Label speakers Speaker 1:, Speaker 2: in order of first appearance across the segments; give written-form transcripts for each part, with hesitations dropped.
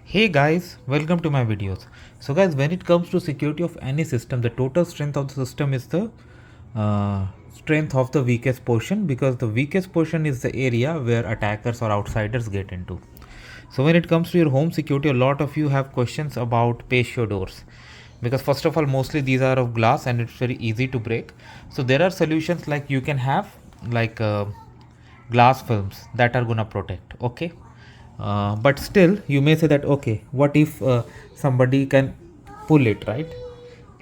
Speaker 1: Hey guys, welcome to my videos. So guys, when it comes to security of any system, the total strength of the system is the strength of the weakest portion, because the weakest portion is the area where attackers or outsiders get into. So when it comes to your home security, a lot of you have questions about patio doors, because first of all, mostly these are of glass and it's very easy to break. So there are solutions like you can have like glass films that are gonna protect. Okay, but still you may say that okay, what if somebody can pull it, right?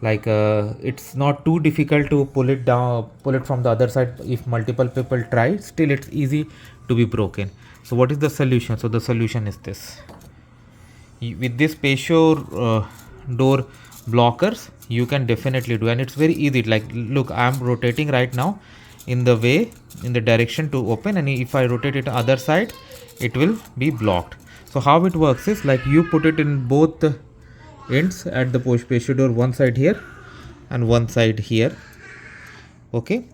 Speaker 1: Like it's not too difficult to pull it down, pull it from the other side. If multiple people try, still it's easy to be broken. So what is the solution? So the solution is this. With this patio door blockers, you can definitely do, and it's very easy. Like look, I'm rotating right now in the way, in the direction to open, and if I rotate it other side, it will be blocked. So how it works is like you put it in both the ends at the patio door, one side here and one side here. Okay,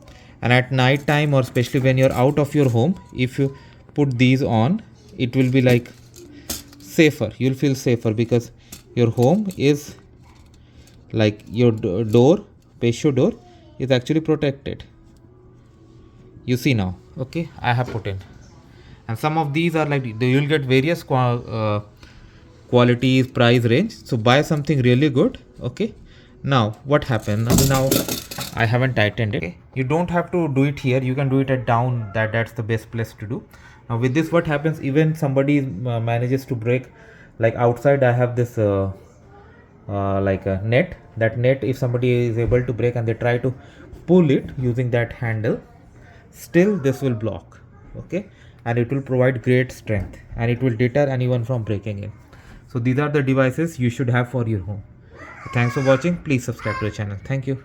Speaker 1: and at night time, or especially when you're out of your home, if you put these on, it will be like safer. You'll feel safer because your home is like your door, patio door is actually protected. You see now. Okay, I have put in, and some of these are like you'll get various qualities, price range. So buy something really good. Okay, now what happened now, I haven't tightened it. Okay. You don't have to do it here, you can do it at down. That's the best place to do. Now with this, what happens, even somebody manages to break, like outside I have this like a net. That net, if somebody is able to break and they try to pull it using that handle, still this will block. Okay, and it will provide great strength, and it will deter anyone from breaking in. So these are the devices you should have for your home. Thanks for watching. Please subscribe to the channel. Thank you.